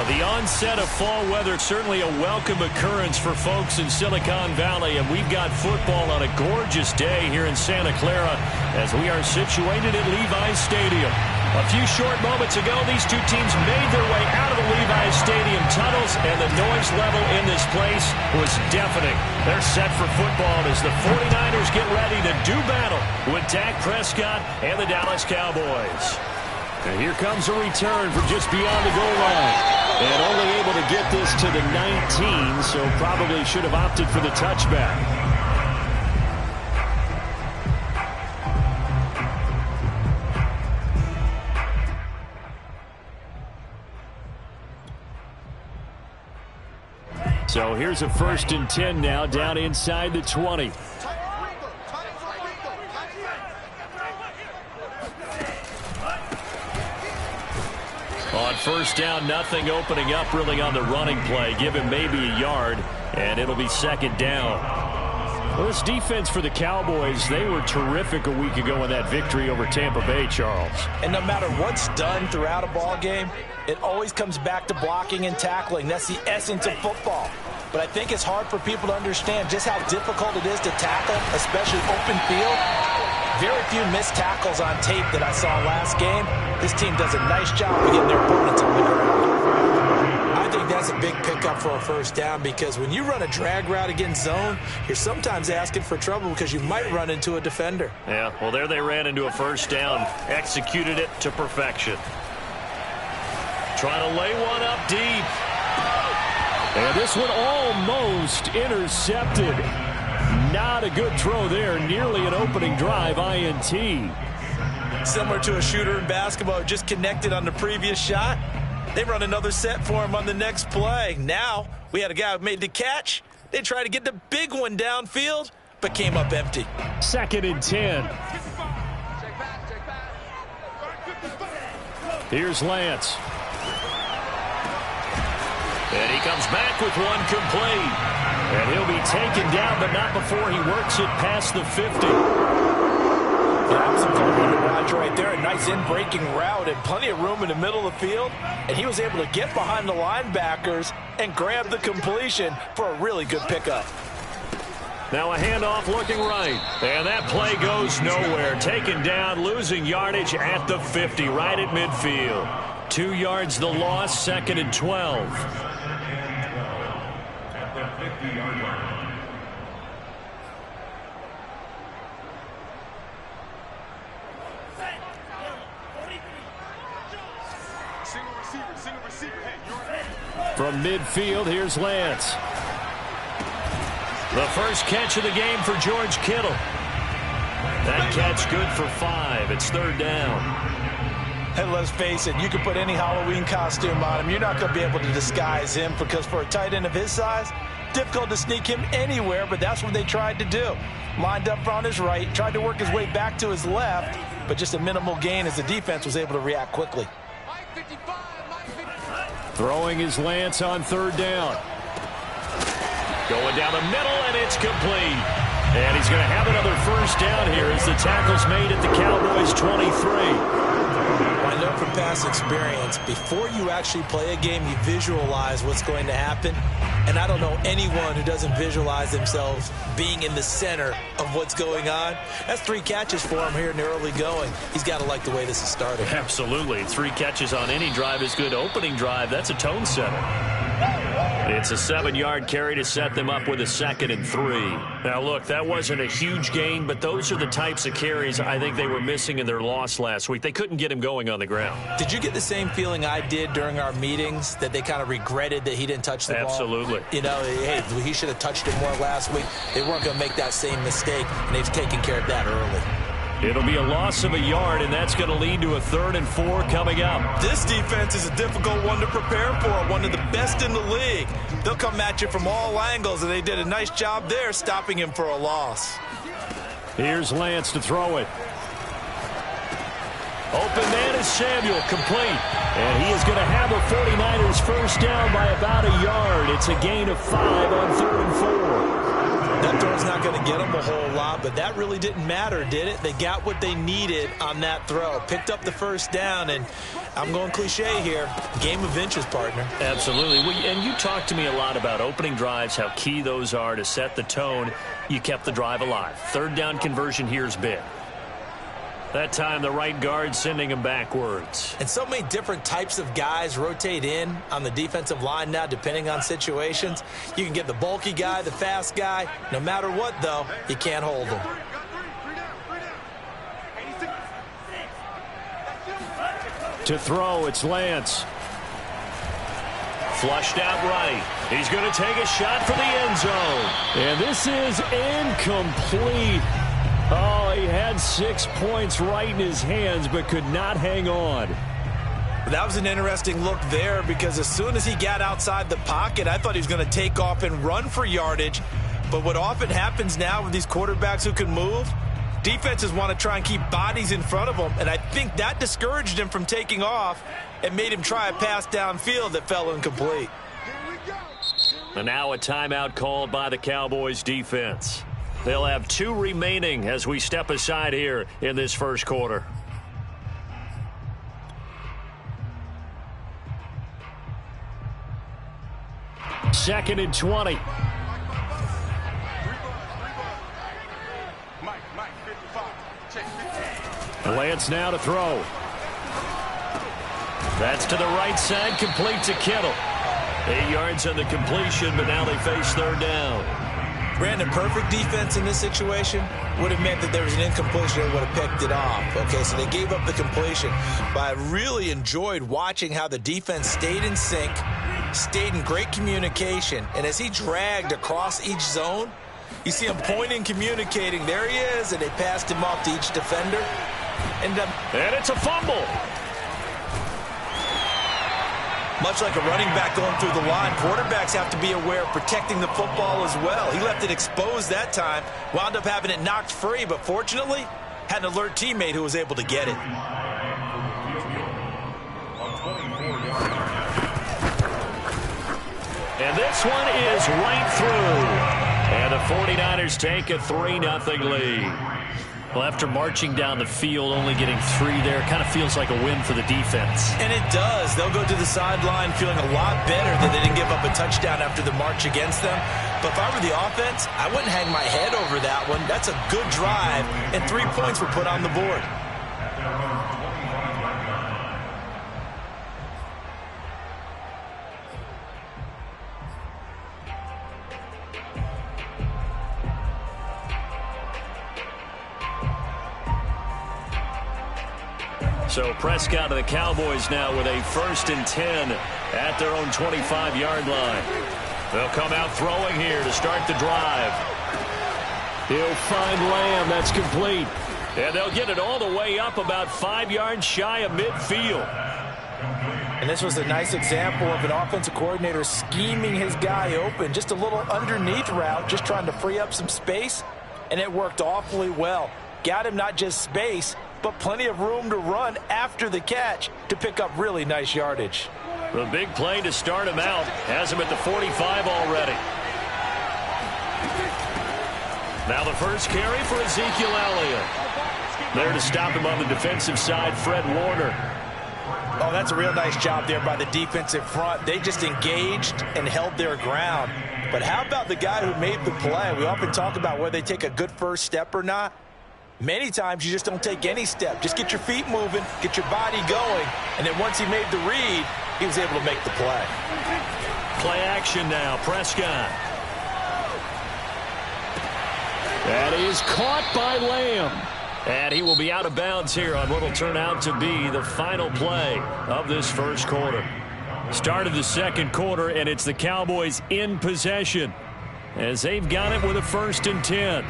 Well, the onset of fall weather is certainly a welcome occurrence for folks in Silicon Valley, and we've got football on a gorgeous day here in Santa Clara as we are situated at Levi's Stadium. A few short moments ago, these two teams made their way out of the Levi's Stadium tunnels, and the noise level in this place was deafening. They're set for football as the 49ers get ready to do battle with Dak Prescott and the Dallas Cowboys. And here comes a return from just beyond the goal line. And only able to get this to the 19, so probably should have opted for the touchback. So here's a 1st and 10 now down inside the 20. On 1st down, nothing opening up really on the running play. Give him maybe a yard, and it'll be 2nd down. Well, this defense for the Cowboys, they were terrific a week ago in that victory over Tampa Bay, Charles. And no matter what's done throughout a ball game, it always comes back to blocking and tackling. That's the essence of football. But I think it's hard for people to understand just how difficult it is to tackle, especially open field. Very few missed tackles on tape that I saw last game. This team does a nice job of getting their opponents on the ground. I think that's a big pickup for a 1st down because when you run a drag route against zone, you're sometimes asking for trouble because you might run into a defender. Yeah, well, there they ran into a 1st down, executed it to perfection. Trying to lay one up deep. And this one almost intercepted. Not a good throw there. Nearly an opening drive INT. Similar to a shooter in basketball who just connected on the previous shot. They run another set for him on the next play. Now we had a guy who made the catch. They tried to get the big one downfield, but came up empty. 2nd and 10. Here's Lance. And he comes back with one complete. And he'll be taken down, but not before he works it past the 50. That was a fun one to watch right there. A nice in-breaking route and plenty of room in the middle of the field. And he was able to get behind the linebackers and grab the completion for a really good pickup. Now a handoff looking right. And that play goes nowhere. Taken down, losing yardage at the 50, right at midfield. 2 yards the loss, 2nd and 12. From midfield, here's Lance. The first catch of the game for George Kittle. That catch good for 5. It's 3rd down. And let's face it, you can put any Halloween costume on him. You're not going to be able to disguise him because for a tight end of his size, difficult to sneak him anywhere, but that's what they tried to do. Lined up on his right, tried to work his way back to his left, but just a minimal gain as the defense was able to react quickly. Throwing his Lance on 3rd down. Going down the middle, and it's complete. And he's going to have another 1st down here as the tackle's made at the Cowboys' 23. I know from past experience, before you actually play a game, you visualize what's going to happen. And I don't know anyone who doesn't visualize themselves being in the center of what's going on. That's 3 catches for him here in the early going. He's got to like the way this is started. Absolutely. 3 catches on any drive is good. Opening drive, that's a tone setter. It's a 7-yard carry to set them up with a 2nd and 3. Now, look, that wasn't a huge gain, but those are the types of carries I think they were missing in their loss last week. They couldn't get him going on the ground. Did you get the same feeling I did during our meetings, that they kind of regretted that he didn't touch the ball? Absolutely. You know, hey, he should have touched it more last week. They weren't going to make that same mistake, and they've taken care of that early. It'll be a loss of a yard, and that's going to lead to a 3rd and 4 coming up. This defense is a difficult one to prepare for, one of the best in the league. They'll come at you from all angles, and they did a nice job there stopping him for a loss. Here's Lance to throw it. Open man is Samuel, complete. And he is going to have a 49ers 1st down by about a yard. It's a gain of 5 on 3rd and 4. That throw's not going to get them a whole lot, but that really didn't matter, did it? They got what they needed on that throw. Picked up the first down, and I'm going cliche here. Game of inches, partner. Absolutely. And you talked to me a lot about opening drives, how key those are to set the tone. You kept the drive alive. Third down conversion here is big. That time, the right guard sending him backwards. And so many different types of guys rotate in on the defensive line now, depending on situations. You can get the bulky guy, the fast guy. No matter what, though, you can't hold him. To throw, it's Lance. Flushed out right. He's going to take a shot for the end zone. And this is incomplete. Oh, he had 6 points right in his hands, but could not hang on. That was an interesting look there, because as soon as he got outside the pocket, I thought he was going to take off and run for yardage. But what often happens now with these quarterbacks who can move, defenses want to try and keep bodies in front of them, and I think that discouraged him from taking off and made him try a pass downfield that fell incomplete. And now a timeout called by the Cowboys defense. They'll have 2 remaining as we step aside here in this first quarter. Second and 20. Lance now to throw. That's to the right side, complete to Kittle. 8 yards on the completion, but now they face third down. Brandon, perfect defense in this situation would have meant that there was an incompletion and would have picked it off. Okay, so they gave up the completion. But I really enjoyed watching how the defense stayed in sync, stayed in great communication. And as he dragged across each zone, you see him pointing, communicating. There he is, and they passed him off to each defender. And it's a fumble. Much like a running back going through the line, quarterbacks have to be aware of protecting the football as well. He left it exposed that time, wound up having it knocked free, but fortunately, had an alert teammate who was able to get it. And this one is right through. And the 49ers take a 3-0 lead. Well, after marching down the field, only getting 3 there, kind of feels like a win for the defense. And it does. They'll go to the sideline feeling a lot better that they didn't give up a touchdown after the march against them. But if I were the offense, I wouldn't hang my head over that one. That's a good drive, and 3 points were put on the board. So Prescott of the Cowboys now with a 1st and 10 at their own 25-yard line. They'll come out throwing here to start the drive. He'll find Lamb. That's complete. And they'll get it all the way up about 5 yards shy of midfield. And this was a nice example of an offensive coordinator scheming his guy open. Just a little underneath route, just trying to free up some space. And it worked awfully well. Got him not just space, but plenty of room to run after the catch to pick up really nice yardage. The big play to start him out has him at the 45 already. Now the first carry for Ezekiel Elliott. There to stop him on the defensive side, Fred Warner. Oh, that's a real nice job there by the defensive front. They just engaged and held their ground. But how about the guy who made the play? We often talk about whether they take a good first step or not. Many times you just don't take any step. Just get your feet moving, get your body going, and then once he made the read, he was able to make the play. Play action now, Prescott. That is caught by Lamb. And he will be out of bounds here on what will turn out to be the final play of this first quarter. Start of the second quarter, and it's the Cowboys in possession as they've got it with a 1st and 10.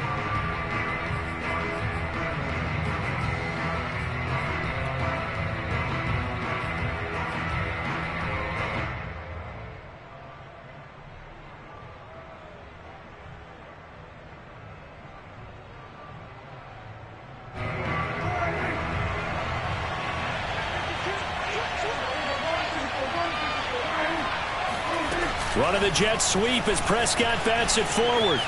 Running the jet sweep as Prescott bats it forward.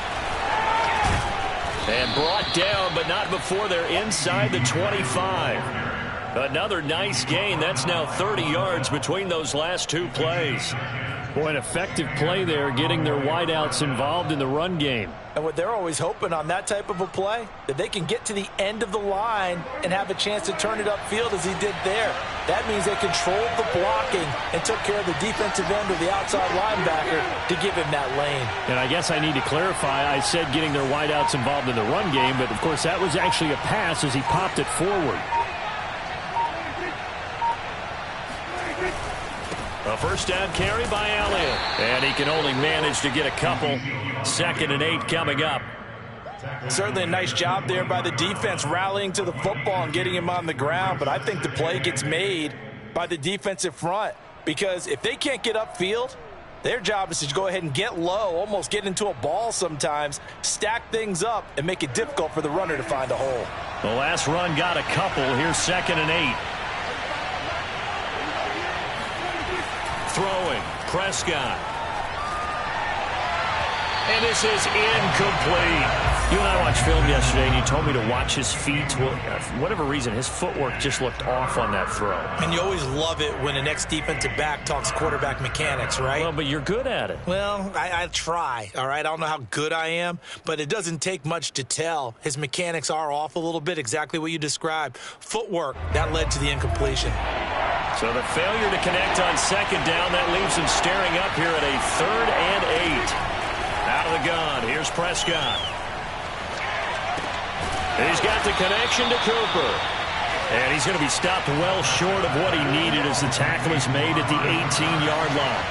And brought down, but not before they're inside the 25. Another nice gain. That's now 30 yards between those last two plays. Boy, an effective play there, getting their wideouts involved in the run game. And what they're always hoping on that type of a play, that they can get to the end of the line and have a chance to turn it upfield as he did there. That means they controlled the blocking and took care of the defensive end or the outside linebacker to give him that lane. And I guess I need to clarify, I said getting their wideouts involved in the run game, but of course that was actually a pass as he popped it forward. A first down carry by Elliott. And he can only manage to get a couple. 2nd and 8 coming up. Certainly a nice job there by the defense rallying to the football and getting him on the ground. But I think the play gets made by the defensive front. Because if they can't get upfield, their job is to go ahead and get low, almost get into a ball sometimes, stack things up, and make it difficult for the runner to find a hole. The last run got a couple. Here's 2nd and 8. Throwing, Prescott. And this is incomplete. You and I watched film yesterday, and you told me to watch his feet. Well, for whatever reason, his footwork just looked off on that throw. And you always love it when an ex-defensive back talks quarterback mechanics, right? Well, but you're good at it. Well, I try, all right? I don't know how good I am, but it doesn't take much to tell. His mechanics are off a little bit, exactly what you described. Footwork, that led to the incompletion. So the failure to connect on 2nd down, that leaves him staring up here at a 3rd and 8. Out of the gun, here's Prescott. He's got the connection to Cooper. And he's going to be stopped well short of what he needed as the tackle is made at the 18-yard line.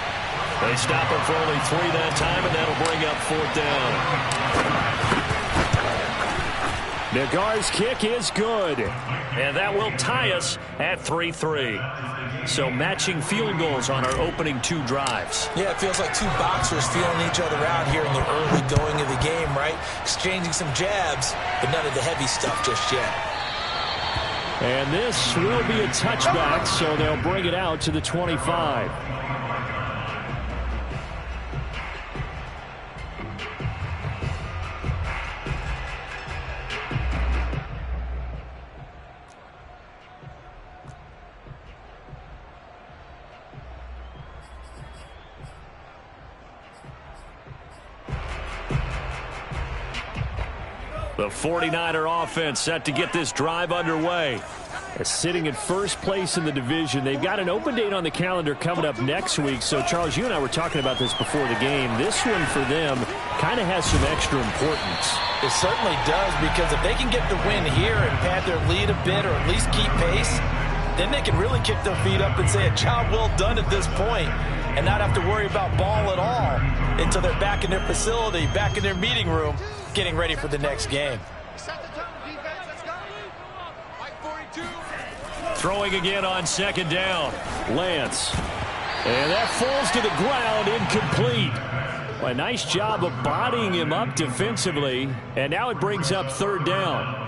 They stop him for only 3 that time, and that'll bring up 4th down. Nagar's kick is good. And that will tie us at 3-3. So matching field goals on our opening 2 drives. Yeah, it feels like 2 boxers feeling each other out here in the early going of the game, right? Exchanging some jabs, but none of the heavy stuff just yet. And this will be a touchback, so they'll bring it out to the 25. The 49er offense set to get this drive underway. Sitting at first place in the division. They've got an open date on the calendar coming up next week. So, Charles, you and I were talking about this before the game. This one for them kind of has some extra importance. It certainly does, because if they can get the win here and pad their lead a bit or at least keep pace, then they can really kick their feet up and say a job well done at this point and not have to worry about ball at all until they're back in their facility, back in their meeting room, getting ready for the next game. Throwing again on 2nd down. Lance. And that falls to the ground, incomplete. A nice job of bodying him up defensively. And now it brings up 3rd down.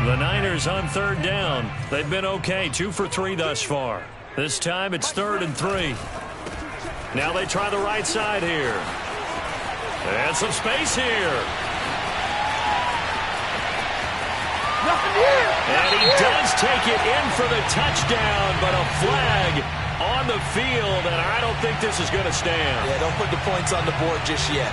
The Niners on 3rd down. They've been okay, 2 for 3 thus far. This time it's 3rd and 3. Now they try the right side here. And some space here. And he does take it in for the touchdown, but a flag on the field, and I don't think this is going to stand. Yeah, don't put the points on the board just yet.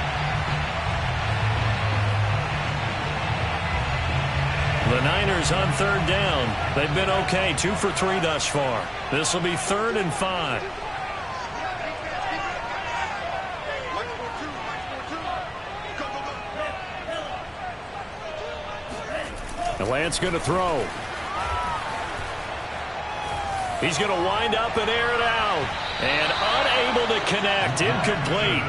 The Niners on 3rd down. They've been okay, 2 for 3 thus far. This will be 3rd and 5. And Lance going to throw. He's going to wind up and air it out. And unable to connect. Incomplete.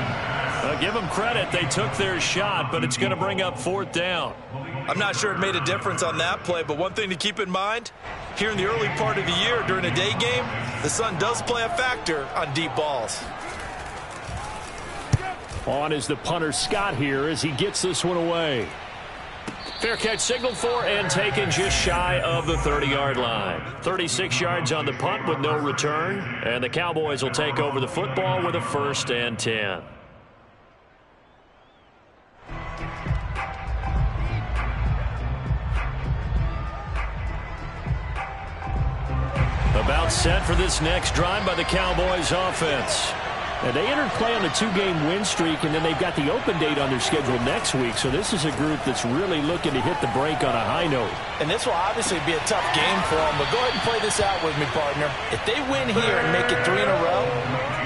Give them credit. They took their shot, but it's going to bring up 4th down. I'm not sure it made a difference on that play, but one thing to keep in mind, here in the early part of the year during a day game, the sun does play a factor on deep balls. On is the punter Scott here as he gets this one away. Fair catch signaled for and taken just shy of the 30-yard line. 36 yards on the punt with no return. And the Cowboys will take over the football with a 1st and 10. About set for this next drive by the Cowboys offense. And they entered play on a 2-game win streak, and then they've got the open date on their schedule next week. So this is a group that's really looking to hit the break on a high note. And this will obviously be a tough game for them, but go ahead and play this out with me, partner. If they win here and make it 3 in a row,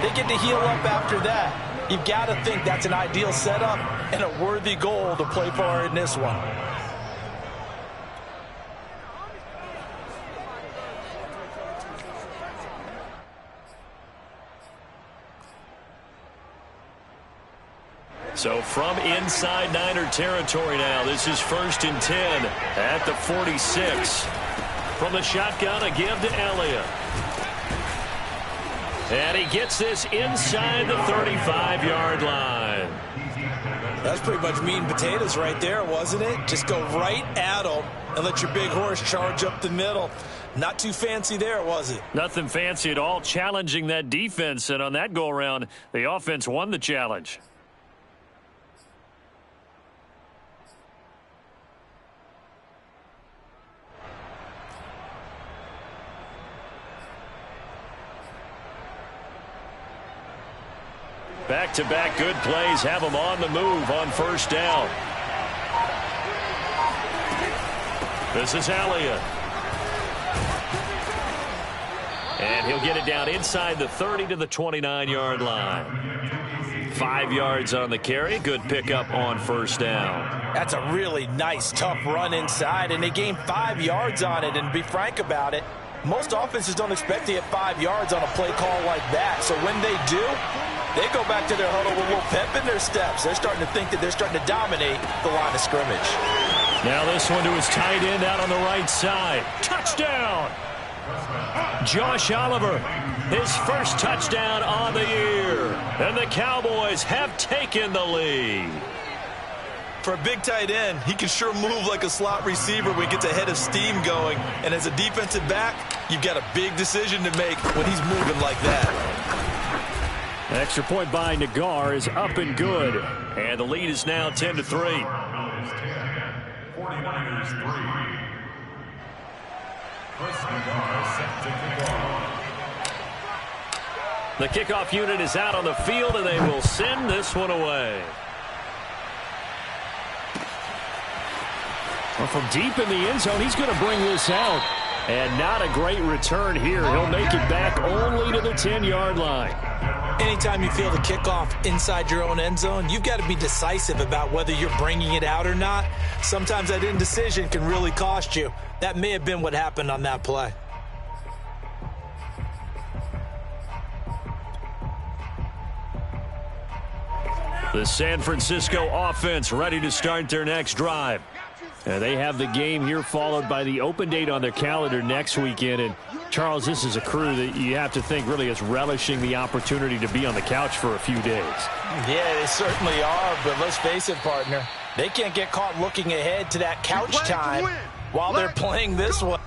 they get to heal up after that. You've got to think that's an ideal setup and a worthy goal to play for in this one. So from inside Niner territory now, this is 1st and 10 at the 46. From the shotgun, a give to Elliott. And he gets this inside the 35-yard line. That's pretty much meat and potatoes right there, wasn't it? Just go right at them and let your big horse charge up the middle. Not too fancy there, was it? Nothing fancy at all, challenging that defense. And on that go-around, the offense won the challenge. Back-to-back good plays have them on the move on 1st down. This is Elliott. And he'll get it down inside the 30 to the 29-yard line. 5 yards on the carry. Good pickup on 1st down. That's a really nice, tough run inside, and they gained 5 yards on it. And to be frank about it, most offenses don't expect to get 5 yards on a play call like that. So when they do, they go back to their huddle with a little pep in their steps. They're starting to think that they're starting to dominate the line of scrimmage. Now this one to his tight end out on the right side. Touchdown! Josh Oliver, his 1st touchdown on the year. And the Cowboys have taken the lead. For a big tight end, he can sure move like a slot receiver when he gets a head of steam going. And as a defensive back, you've got a big decision to make when he's moving like that. Extra point by Nagar is up and good. And the lead is now 10-3. 49ers 3. Chris Nagar set to kick off. The kickoff unit is out on the field, and they will send this one away. Well, from deep in the end zone, he's going to bring this out. And not a great return here. He'll make it back only to the 10-yard line. Anytime you feel the kickoff inside your own end zone, you've got to be decisive about whether you're bringing it out or not. Sometimes that indecision can really cost you. That may have been what happened on that play. The San Francisco offense ready to start their next drive. And they have the game here followed by the open date on their calendar next weekend. And, Charles, this is a crew that you have to think really is relishing the opportunity to be on the couch for a few days. Yeah, they certainly are, but let's face it, partner. They can't get caught looking ahead to that couch time while they're playing this one.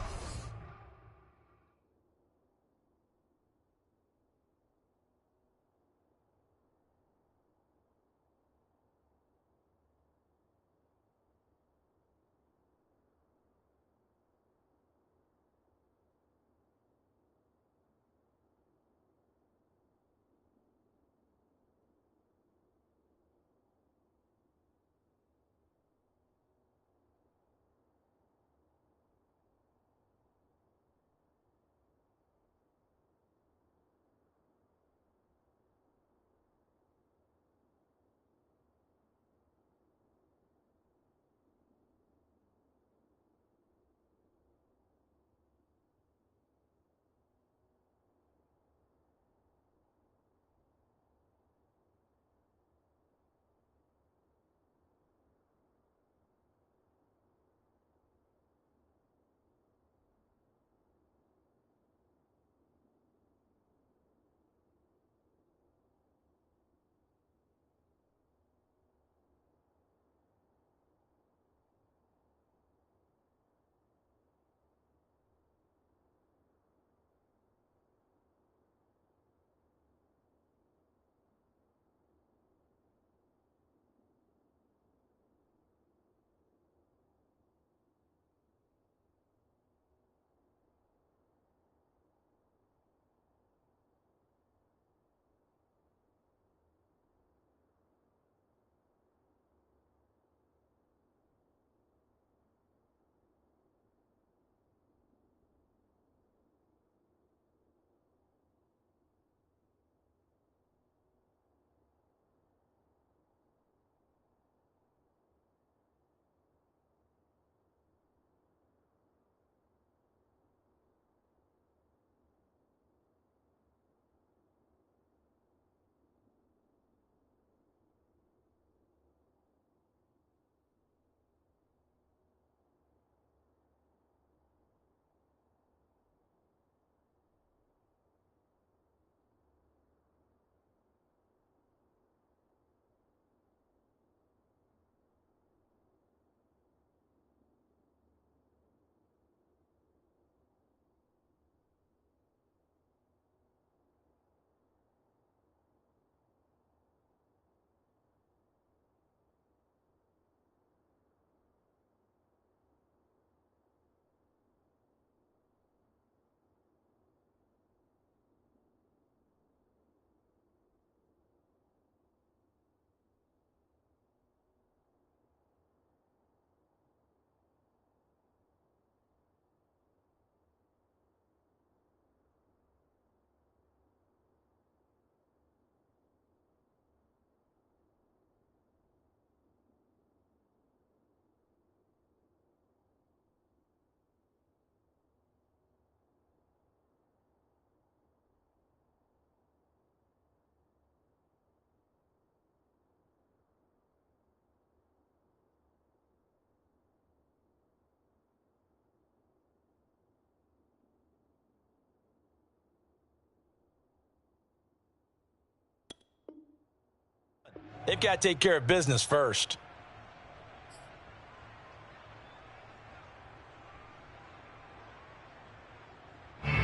They've got to take care of business first.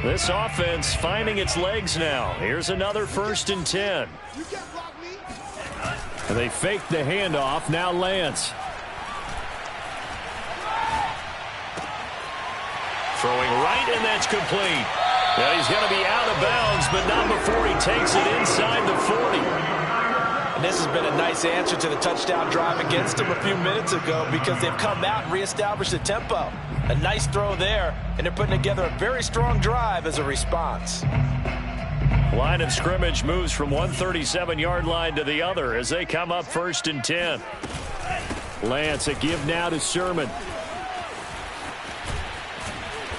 This offense finding its legs now. Here's another 1st and 10. And they fake the handoff. Now Lance. Throwing right, and that's complete. Now he's going to be out of bounds, but not before he takes it inside the 40. And this has been a nice answer to the touchdown drive against them a few minutes ago because they've come out and reestablished the tempo. A nice throw there, and they're putting together a very strong drive as a response. Line of scrimmage moves from one 37-yard line to the other as they come up 1st and 10. Lance, a give now to Sermon.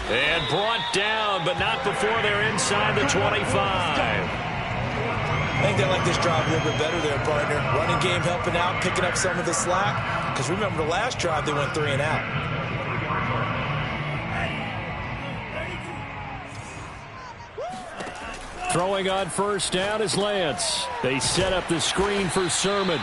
And brought down, but not before they're inside the 25. I think they like this drive a little bit better there, partner. Running game helping out, picking up some of the slack. Because remember the last drive, they went 3 and out. Throwing on 1st down is Lance. They set up the screen for Sermon.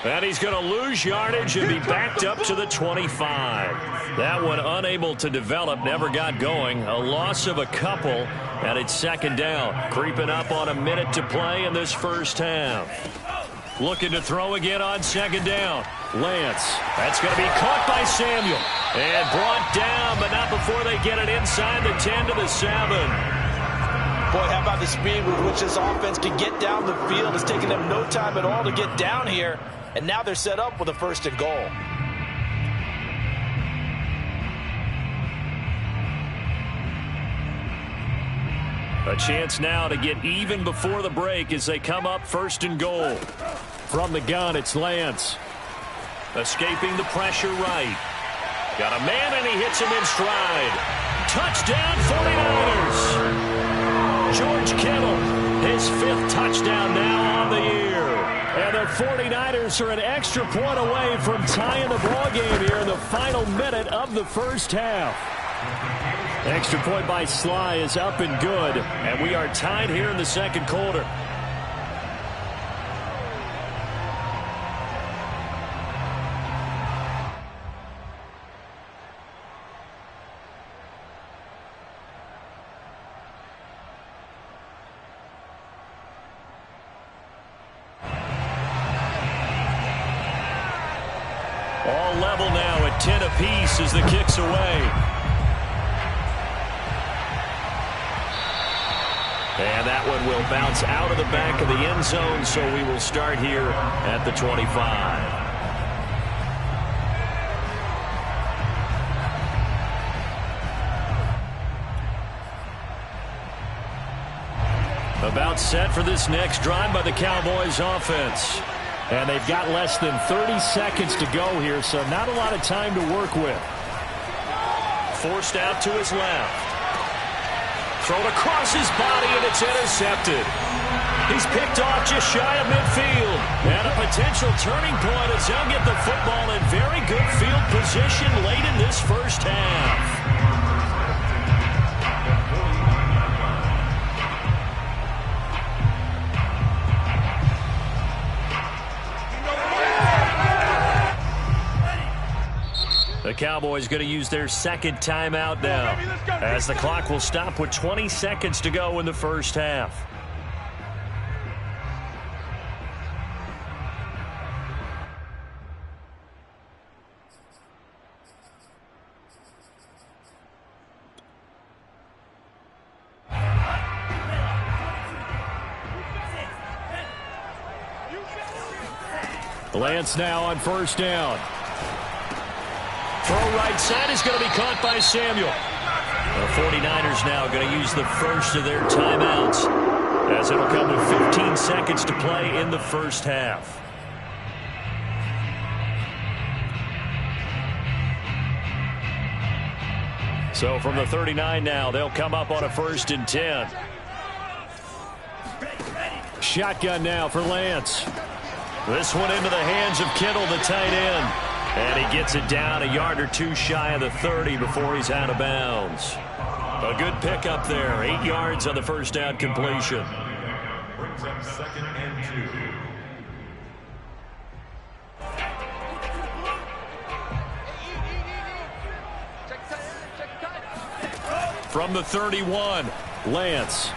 And he's going to lose yardage and be backed up to the 25. That one unable to develop, never got going. A loss of a couple, and it's 2nd down. Creeping up on a minute to play in this 1st half. Looking to throw again on 2nd down. Lance, that's going to be caught by Samuel. And brought down, but not before they get it inside the 10 to the 7. Boy, how about the speed with which this offense can get down the field? It's taken them no time at all to get down here, and now they're set up with a 1st and goal. A chance now to get even before the break as they come up 1st and goal. From the gun, it's Lance. Escaping the pressure right. Got a man, and he hits him in stride. Touchdown, 49ers! George Kittle, his 5th touchdown now on the year. And the 49ers are an extra point away from tying the ball game here in the final minute of the 1st half. Extra point by Sly is up and good, and we are tied here in the 2nd quarter. All level now at 10 apiece as the kick's away. And that one will bounce out of the back of the end zone, so we will start here at the 25. About set for this next drive by the Cowboys offense. And they've got less than 30 seconds to go here, so not a lot of time to work with. Forced out to his left. Thrown across his body, and it's intercepted. He's picked off just shy of midfield. And a potential turning point as he'll get the football in very good field position late in this 1st half. The Cowboys going to use their 2nd timeout now as the clock will stop with 20 seconds to go in the 1st half. Lance now on 1st down. Throw right side is going to be caught by Samuel. The 49ers now going to use the first of their timeouts as it'll come with 15 seconds to play in the 1st half. So from the 39 now, they'll come up on a 1st and 10. Shotgun now for Lance. This one into the hands of Kittle, the tight end. And he gets it down a yard or two shy of the 30 before he's out of bounds. A good pickup there. 8 yards on the 1st down completion. Brings up 2nd and 2. From the 31, Lance.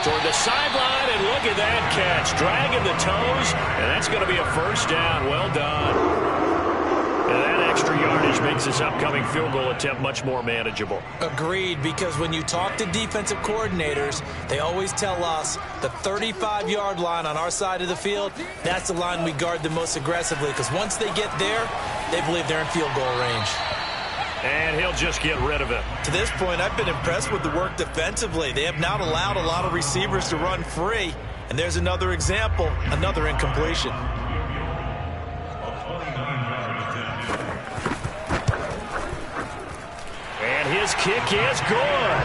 Toward the sideline, and look at that catch. Dragging the toes, and that's going to be a first down. Well done. And that extra yardage makes this upcoming field goal attempt much more manageable. Agreed, because when you talk to defensive coordinators, they always tell us the 35-yard line on our side of the field, that's the line we guard the most aggressively, because once they get there, they believe they're in field goal range. And he'll just get rid of it. To this point, I've been impressed with the work defensively. They have not allowed a lot of receivers to run free. And there's another example, another incompletion. And his kick is good.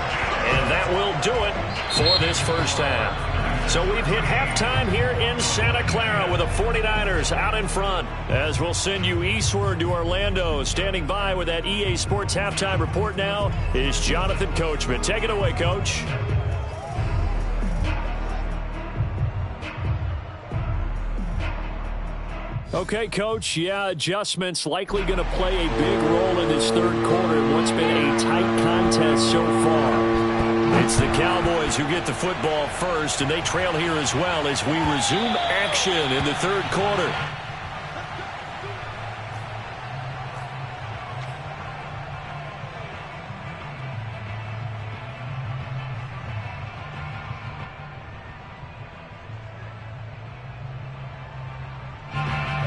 And that will do it for this first half. So we've hit halftime here in Santa Clara with the 49ers out in front. As we'll send you eastward to Orlando. Standing by with that EA Sports halftime report now is Jonathan Coachman. Take it away, Coach. Okay, Coach. Yeah, adjustments likely going to play a big role in this third quarter in what's been a tight contest so far. It's the Cowboys who get the football first, and they trail here as well as we resume action in the third quarter.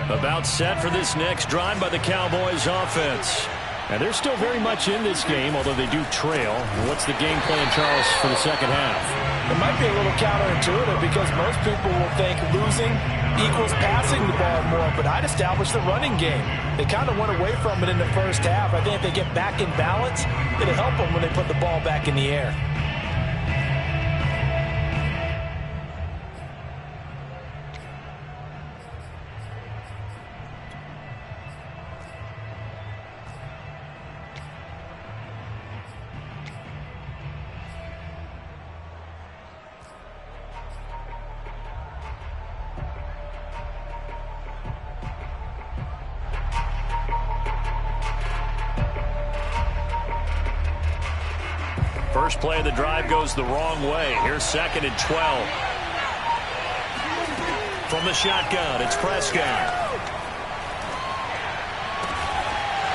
About set for this next drive by the Cowboys offense. And they're still very much in this game, although they do trail. What's the game plan, Charles, for the second half? It might be a little counterintuitive because most people will think losing equals passing the ball more, but I'd establish the running game. They kind of went away from it in the first half. I think if they get back in balance, it'll help them when they put the ball back in the air. First play of the drive goes the wrong way. Here's 2nd and 12. From the shotgun, it's Prescott.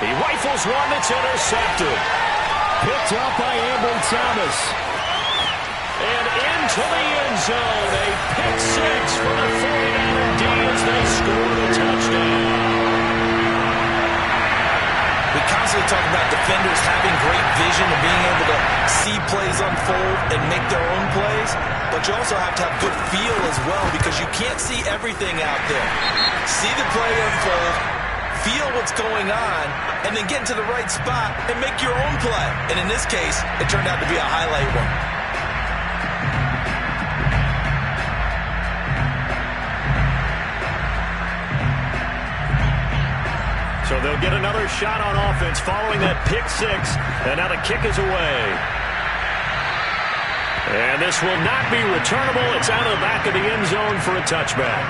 He rifles one that's intercepted. Picked up by Ambry Thomas. And into the end zone. A pick six for the 49er D as they score the touchdown. We constantly talk about defenders having great vision and being able to see plays unfold and make their own plays, but you also have to have good feel as well because you can't see everything out there. See the play unfold, feel what's going on, and then get into the right spot and make your own play. And in this case, it turned out to be a highlight one. So they'll get another shot on offense following that pick six. And now the kick is away. And this will not be returnable. It's out of the back of the end zone for a touchback.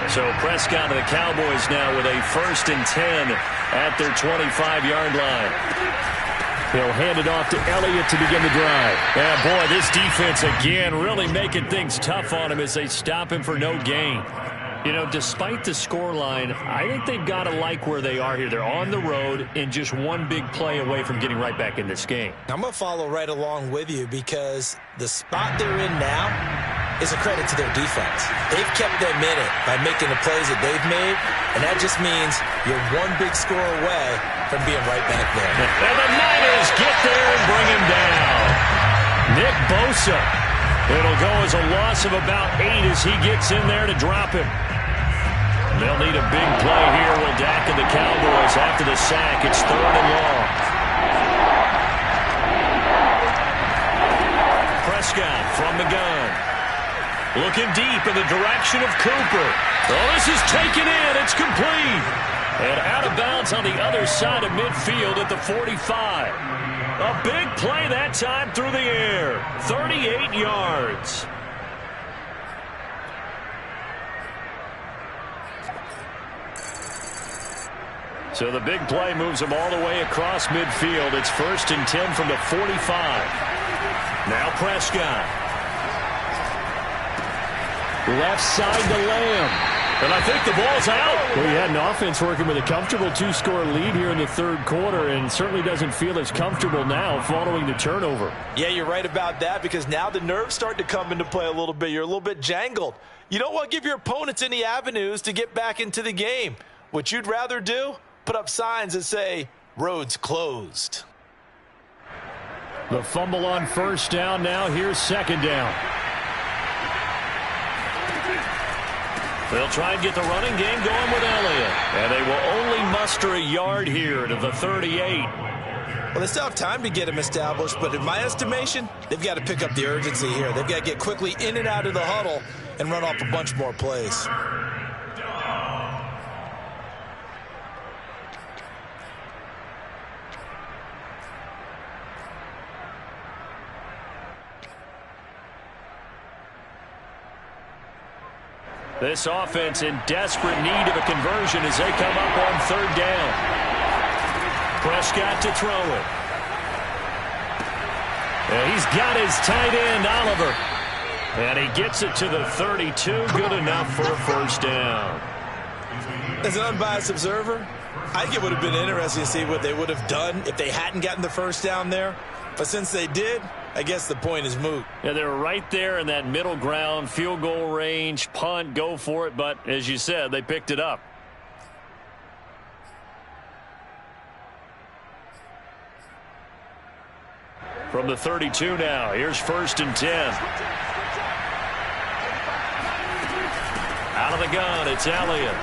So Prescott and the Cowboys now with a 1st and 10 at their 25-yard line. He'll hand it off to Elliott to begin the drive. Yeah, boy, this defense again really making things tough on him as they stop him for no gain. You know, despite the scoreline, I think they've got to like where they are here. They're on the road and just one big play away from getting right back in this game. I'm going to follow right along with you because the spot they're in now is a credit to their defense. They've kept them in it by making the plays that they've made, and that just means you're one big score away from being right back there. And the Niners get there and bring him down. Nick Bosa. It'll go as a loss of about 8 as he gets in there to drop him. They'll need a big play here. Will Dak and the Cowboys after the sack. It's 3rd and long. Prescott from the gun. Looking deep in the direction of Cooper. Oh, this is taken in. It's complete. And out of bounds on the other side of midfield at the 45. A big play that time through the air. 38 yards. So the big play moves them all the way across midfield. It's 1st and 10 from the 45. Now Prescott. Left side to Lamb. And I think the ball's out. Well, you had an offense working with a comfortable 2-score lead here in the 3rd quarter, and certainly doesn't feel as comfortable now following the turnover. Yeah, you're right about that, because now the nerves start to come into play a little bit. You're a little bit jangled. You don't want to give your opponents any avenues to get back into the game. What you'd rather do, put up signs that say, roads closed. The fumble on 1st down. Now here's 2nd down. They'll try and get the running game going with Elliott. And they will only muster a yard here to the 38. Well, they still have time to get him established, but in my estimation, they've got to pick up the urgency here. They've got to get quickly in and out of the huddle and run off a bunch more plays. This offense in desperate need of a conversion as they come up on 3rd down. Prescott to throw it. And he's got his tight end, Oliver. And he gets it to the 32. Good enough for a 1st down. As an unbiased observer, I think it would have been interesting to see what they would have done if they hadn't gotten the 1st down there. But since they did, I guess the point is moot. Yeah, they're right there in that middle ground, field goal range, punt, go for it. But as you said, they picked it up. From the 32 now, here's 1st and 10. Out of the gun, it's Elliott.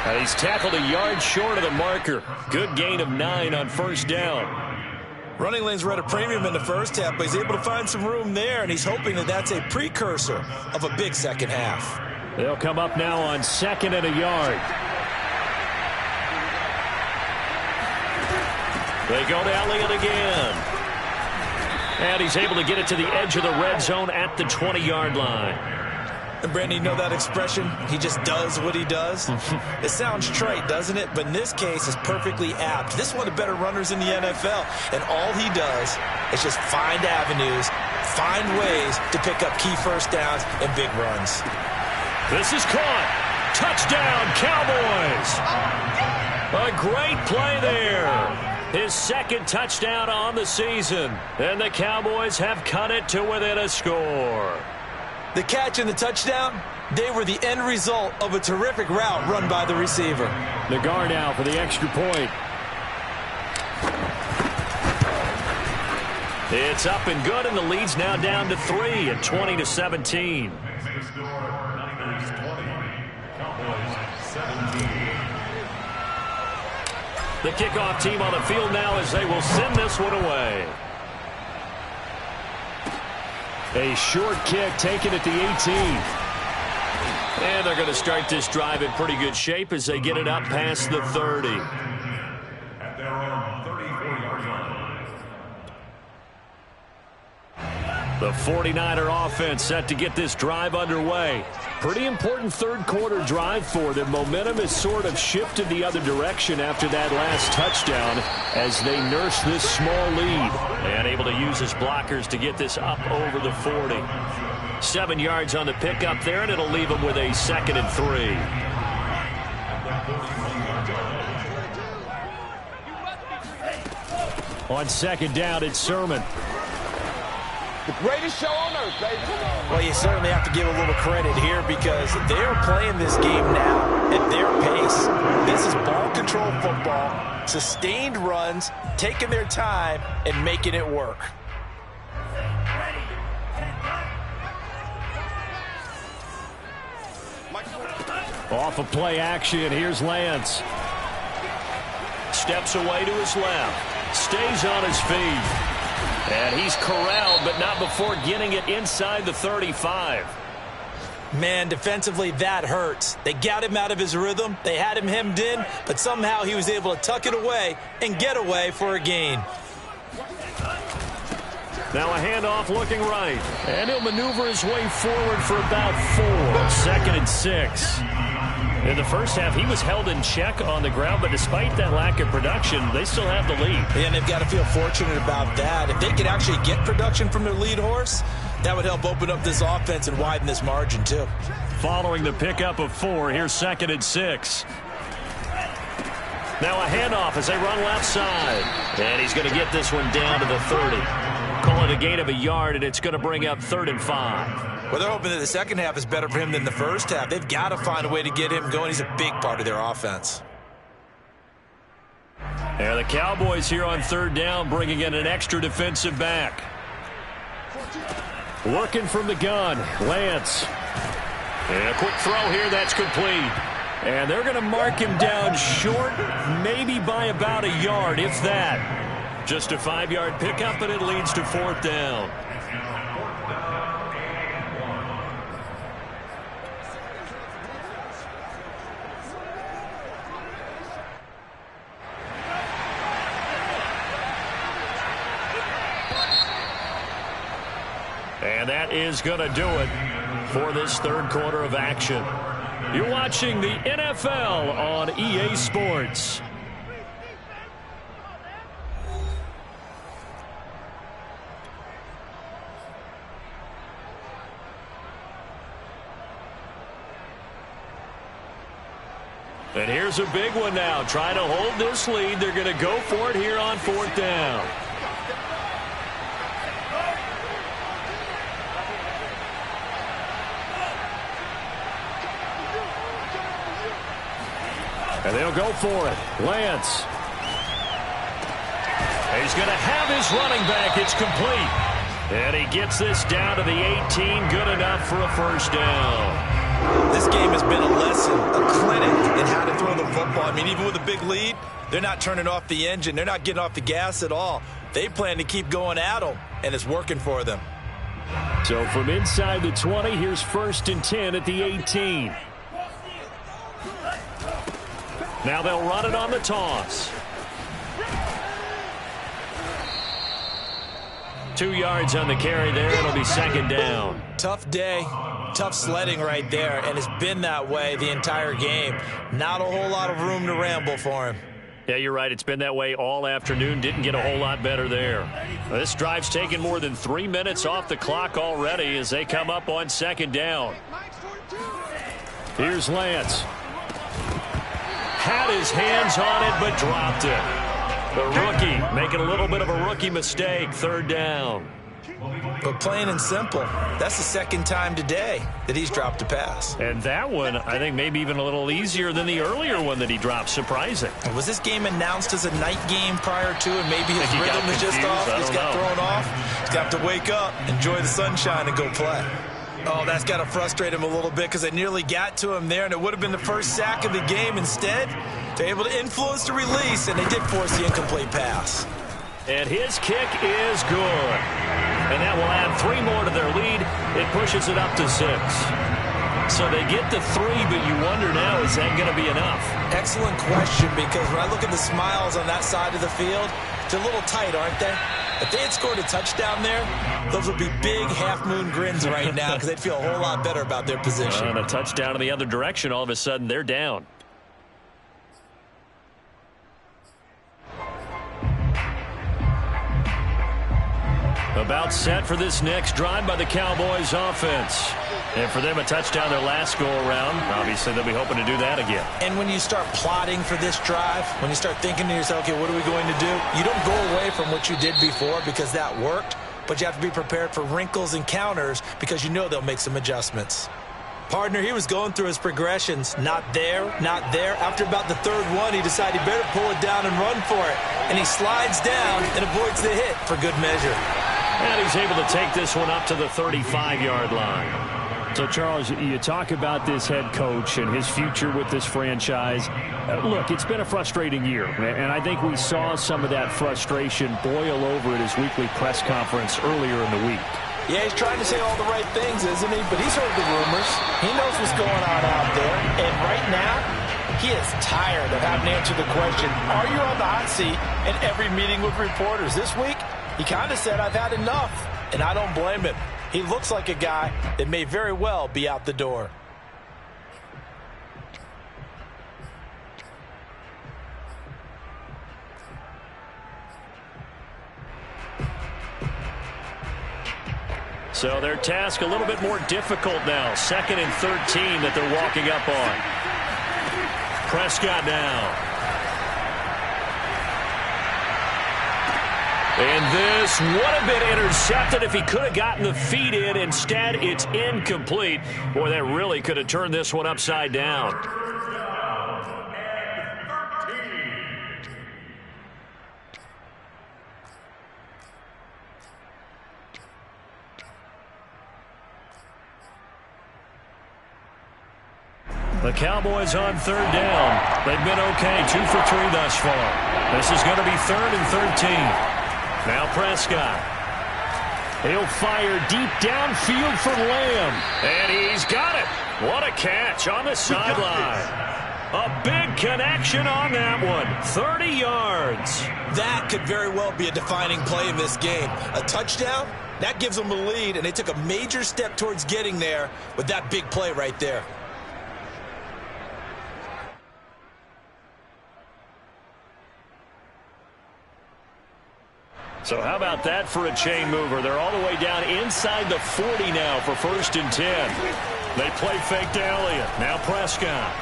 And he's tackled a yard short of the marker. Good gain of 9 on 1st down. Running lanes were at a premium in the 1st half, but he's able to find some room there, and he's hoping that that's a precursor of a big 2nd half. They'll come up now on 2nd and a yard. They go to Elliott again. And he's able to get it to the edge of the red zone at the 20-yard line. And Brandon, you know that expression? He just does what he does? It sounds trite, doesn't it? But in this case, it's perfectly apt. This is one of the better runners in the NFL. And all he does is just find avenues, find ways to pick up key 1st downs and big runs. This is caught. Touchdown, Cowboys. A great play there. His 2nd touchdown on the season. And the Cowboys have cut it to within a score. The catch and the touchdown, they were the end result of a terrific route run by the receiver. Nagar now for the extra point. It's up and good, and the lead's now down to 3 at 20-17. The kickoff team on the field now as they will send this one away. A short kick taken at the 18. And they're going to start this drive in pretty good shape as they get it up past the 30. At their own 34-yard line. The 49er offense set to get this drive underway. Pretty important 3rd quarter drive for them. Momentum has sort of shifted the other direction after that last touchdown as they nurse this small lead. And able to use his blockers to get this up over the 40. 7 yards on the pickup there, and it'll leave them with a 2nd and 3. On 2nd down, it's Sermon. The greatest show on earth, baby. Well, you certainly have to give a little credit here because they're playing this game now at their pace. This is ball control football, sustained runs, taking their time, and making it work. Off of play action, here's Lance. Steps away to his left. Stays on his feet. And he's corralled, but not before getting it inside the 35. Man, defensively, that hurts. They got him out of his rhythm. They had him hemmed in, but somehow he was able to tuck it away and get away for a gain. Now a handoff looking right. And he'll maneuver his way forward for about 4. 2nd and 6. In the first half, he was held in check on the ground, but despite that lack of production, they still have the lead. And they've got to feel fortunate about that. If they could actually get production from their lead horse, that would help open up this offense and widen this margin, too. Following the pickup of 4, here's 2nd and 6. Now a handoff as they run left side. And he's going to get this one down to the 30. Call it a gain of a yard, and it's going to bring up 3rd and 5. Well, they're hoping that the second half is better for him than the first half. They've got to find a way to get him going. He's a big part of their offense. And the Cowboys here on 3rd down, bringing in an extra defensive back. Working from the gun, Lance. And a quick throw here, that's complete. And they're going to mark him down short, maybe by about a yard, if that. Just a 5-yard pickup, and it leads to 4th down. And that is going to do it for this 3rd quarter of action. You're watching the NFL on EA Sports. And here's a big one now. Trying to hold this lead. They're going to go for it here on 4th down. And they'll go for it. Lance. He's going to have his running back. It's complete. And he gets this down to the 18. Good enough for a 1st down. This game has been a lesson, a clinic in how to throw the football. I mean, even with a big lead, they're not turning off the engine. They're not getting off the gas at all. They plan to keep going at them, and it's working for them. So from inside the 20, here's 1st and 10 at the 18. Now they'll run it on the toss. 2 yards on the carry there. It'll be 2nd down. Tough day, tough sledding right there, and it's been that way the entire game. Not a whole lot of room to ramble for him. Yeah, you're right. It's been that way all afternoon. Didn't get a whole lot better there. This drive's taken more than 3 minutes off the clock already as they come up on 2nd down. Here's Lance. Had his hands on it, but dropped it. The rookie making a little bit of a rookie mistake. 3rd down. But plain and simple, that's the 2nd time today that he's dropped a pass. And that one, I think, maybe even a little easier than the earlier one that he dropped. Surprising. Was this game announced as a night game prior to, and maybe his rhythm is just off? He's got thrown off. He's got to wake up, enjoy the sunshine, and go play. Oh, that's got to frustrate him a little bit because they nearly got to him there, and it would have been the first sack of the game. Instead, they're able to influence the release, and they did force the incomplete pass. And his kick is good. And that will add 3 more to their lead. It pushes it up to 6. So they get to 3, but you wonder now, is that going to be enough? Excellent question, because when I look at the smiles on that side of the field, they're a little tight, aren't they? If they had scored a touchdown there, those would be big half-moon grins right now because they'd feel a whole lot better about their position. And a touchdown in the other direction, all of a sudden, they're down. About set for this next drive by the Cowboys offense. And for them, a touchdown their last go-around. Obviously, they'll be hoping to do that again. And when you start plotting for this drive, when you start thinking to yourself, okay, what are we going to do? You don't go away from what you did before because that worked, but you have to be prepared for wrinkles and counters because you know they'll make some adjustments. Partner, he was going through his progressions. Not there, not there. After about the 3rd one, he decided he better pull it down and run for it. And he slides down and avoids the hit for good measure. And he's able to take this one up to the 35-yard line. So, Charles, you talk about this head coach and his future with this franchise. Look, it's been a frustrating year, and I think we saw some of that frustration boil over at his weekly press conference earlier in the week. Yeah, he's trying to say all the right things, isn't he? But he's heard the rumors. He knows what's going on out there. And right now, he is tired of having to answer the question, are you on the hot seat in every meeting with reporters? This week, he kind of said, I've had enough, and I don't blame him. He looks like a guy that may very well be out the door. So their task a little bit more difficult now. 2nd and 13 that they're walking up on. Prescott now. And this would have been intercepted if he could have gotten the feet in. Instead, it's incomplete. Boy, that really could have turned this one upside down. The Cowboys on 3rd down. They've been okay, 2 for 3 thus far. This is going to be 3rd and 13. Now Prescott. He'll fire deep downfield for Lamb. And he's got it. What a catch on the sideline. A big connection on that one. 30 yards. That could very well be a defining play in this game. A touchdown, that gives them a lead, and they took a major step towards getting there with that big play right there. So how about that for a chain mover? They're all the way down inside the 40 now for 1st and 10. They play fake to Elliott. Now Prescott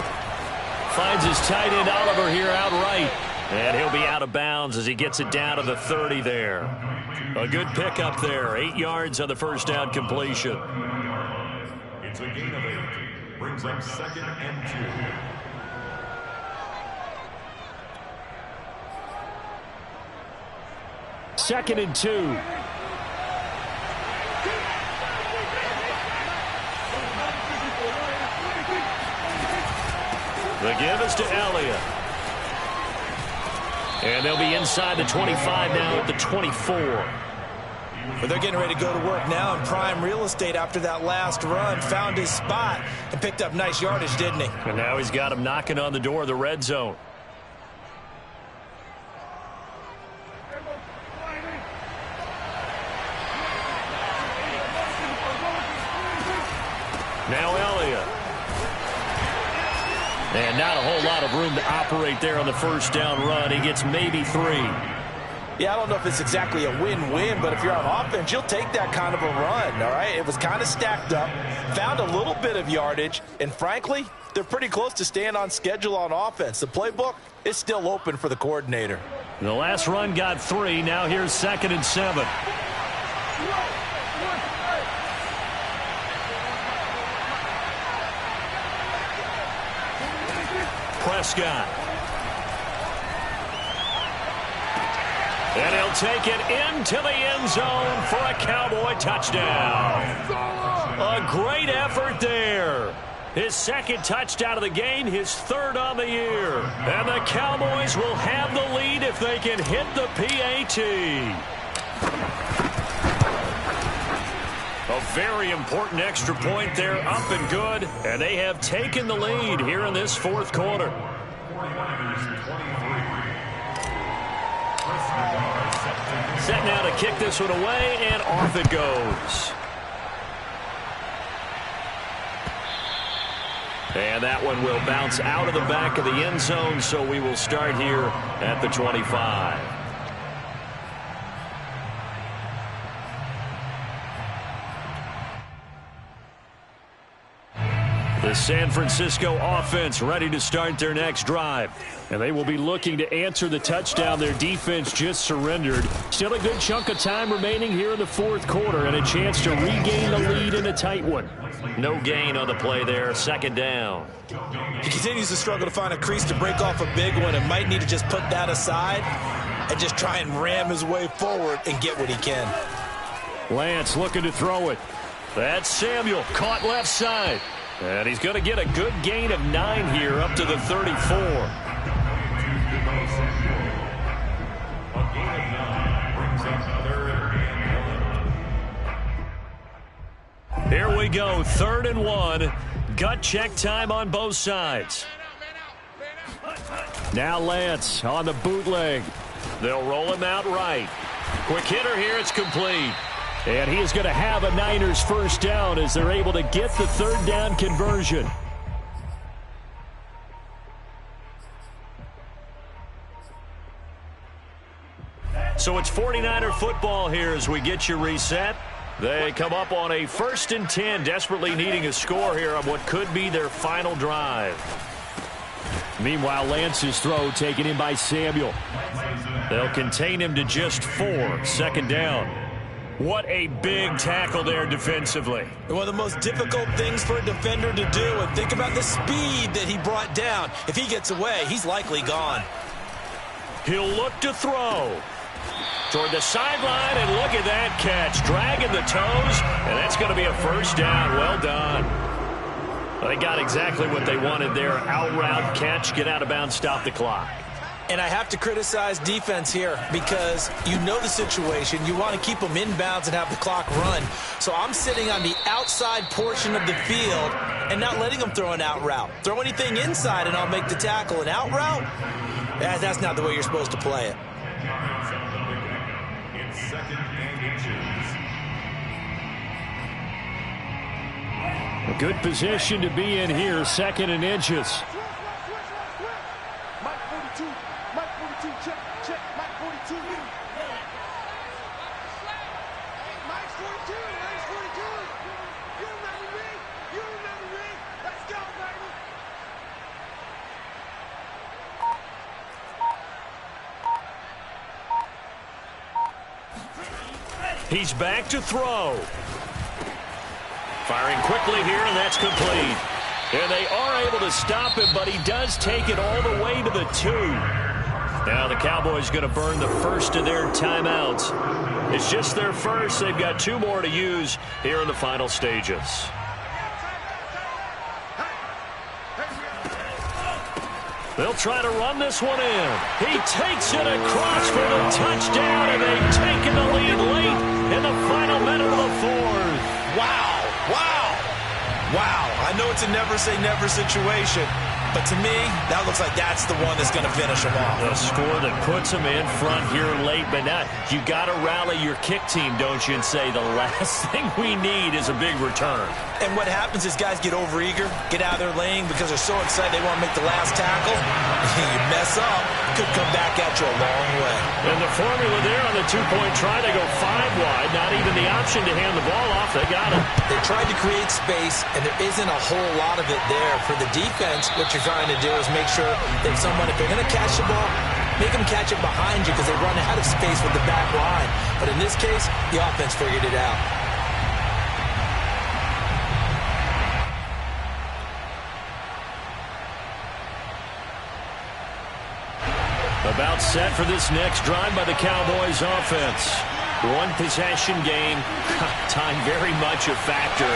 finds his tight end Oliver here outright. And he'll be out of bounds as he gets it down to the 30 there. A good pickup there. 8 yards on the first down completion. It's a gain of 8. Brings up 2nd and 2. 2nd and 2. The give is to Elliott. And they'll be inside the 25 now at the 24. But they're getting ready to go to work now in prime real estate after that last run. Found his spot and picked up nice yardage, didn't he? And now he's got him knocking on the door of the red zone. Now Elliott. And not a whole lot of room to operate there on the first down run. He gets maybe 3. Yeah, I don't know if it's exactly a win-win, but if you're on offense, you'll take that kind of a run, all right? It was kind of stacked up, found a little bit of yardage, and frankly, they're pretty close to staying on schedule on offense. The playbook is still open for the coordinator. The last run got 3. Now here's 2nd and 7. Prescott. And he'll take it into the end zone for a Cowboy touchdown. A great effort there. His 2nd touchdown of the game, his 3rd on the year. And the Cowboys will have the lead if they can hit the PAT. A very important extra point there, up and good. And they have taken the lead here in this 4th quarter. 49ers 23. Set now to kick this one away, and off it goes. And that one will bounce out of the back of the end zone, so we will start here at the 25. The San Francisco offense ready to start their next drive. And they will be looking to answer the touchdown their defense just surrendered. Still a good chunk of time remaining here in the 4th quarter and a chance to regain the lead in a tight one. No gain on the play there, 2nd down. He continues to struggle to find a crease to break off a big one and might need to just put that aside and just try and ram his way forward and get what he can. Lance looking to throw it. That's Samuel, caught left side. And he's going to get a good gain of 9 here up to the 34. Here we go, 3rd and 1. Gut check time on both sides. Now Lance on the bootleg. They'll roll him out right. Quick hitter here, it's complete. And he is going to have a Niners first down as they're able to get the 3rd down conversion. So it's 49er football here as we get you reset. They come up on a 1st and 10, desperately needing a score here on what could be their final drive. Meanwhile, Lance's throw taken in by Samuel. They'll contain him to just 4, 2nd down. What a big tackle there defensively. One of the most difficult things for a defender to do, and think about the speed that he brought down. If he gets away, he's likely gone. He'll look to throw. Toward the sideline, and look at that catch. Dragging the toes, and that's going to be a 1st down. Well done. They got exactly what they wanted there. Out route, catch, get out of bounds, stop the clock. And I have to criticize defense here because you know the situation. You want to keep them inbounds and have the clock run. So I'm sitting on the outside portion of the field and not letting them throw an out route. Throw anything inside and I'll make the tackle. An out route? That's not the way you're supposed to play it. It's 2nd and inches. A good position to be in here, 2nd and inches. Mike 42, check, Mike 42. Mike 42, You remember me? Let's go, baby. He's back to throw. Firing quickly here, and that's complete. And they are able to stop him, but he does take it all the way to the 2. Now the Cowboys going to burn the first of their timeouts. It's just their first. They've got 2 more to use here in the final stages. They'll try to run this one in. He takes it across for the touchdown, and they've taken the lead late in the final minute of the 4th. Wow. I know it's a never-say-never situation, but to me, that looks like that's the one that's going to finish them off. A score that puts them in front here late, but now you got to rally your kick team, don't you, and say the last thing we need is a big return. And what happens is guys get overeager, get out of their lane because they're so excited they want to make the last tackle. You mess up, could come back at you a long way. And the formula there on the 2-point try, they go 5 wide, not even the option to hand the ball off. They got it. They tried to create space, and there isn't a whole lot of it there. For the defense, what you're trying to do is make sure that someone, if they're going to catch the ball, make them catch it behind you because they run out of space with the back line. But in this case, the offense figured it out. About set for this next drive by the Cowboys offense. 1 possession game. Time very much a factor.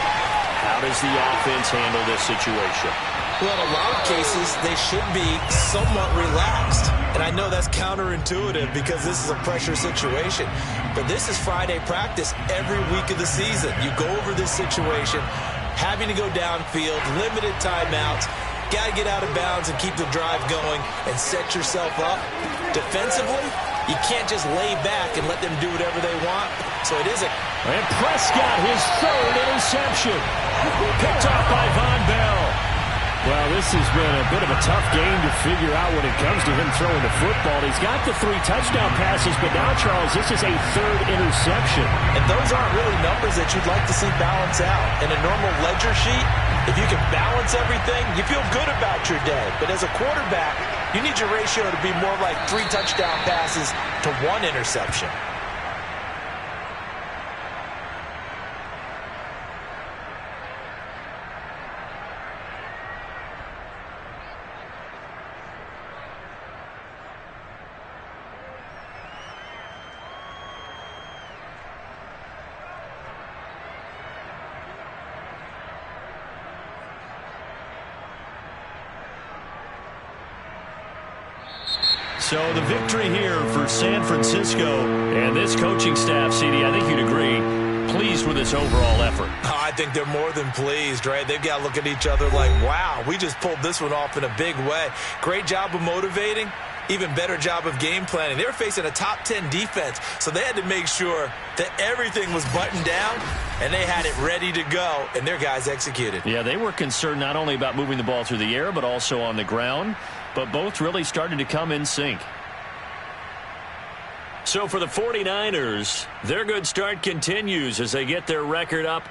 How does the offense handle this situation? Well, in a lot of cases, they should be somewhat relaxed. And I know that's counterintuitive because this is a pressure situation. But this is Friday practice every week of the season. You go over this situation, having to go downfield, limited timeouts, got to get out of bounds and keep the drive going and set yourself up. Defensively, you can't just lay back and let them do whatever they want. So it is a... And Prescott, his 3rd interception. Picked off by Von Bell. Well, this has been a bit of a tough game to figure out when it comes to him throwing the football. He's got the 3 touchdown passes, but now, Charles, this is a 3rd interception. And those aren't really numbers that you'd like to see balance out. In a normal ledger sheet, if you can balance everything, you feel good about your day. But as a quarterback, you need your ratio to be more like 3 touchdown passes to 1 interception. So the victory here for San Francisco and this coaching staff, CD, I think you'd agree, pleased with this overall effort. I think they're more than pleased, right? They've got to look at each other like, wow, we just pulled this one off in a big way. Great job of motivating. Even better job of game planning. They were facing a top 10 defense, so they had to make sure that everything was buttoned down, and they had it ready to go, and their guys executed. Yeah, they were concerned not only about moving the ball through the air, but also on the ground, but both really started to come in sync. So for the 49ers, their good start continues as they get their record up to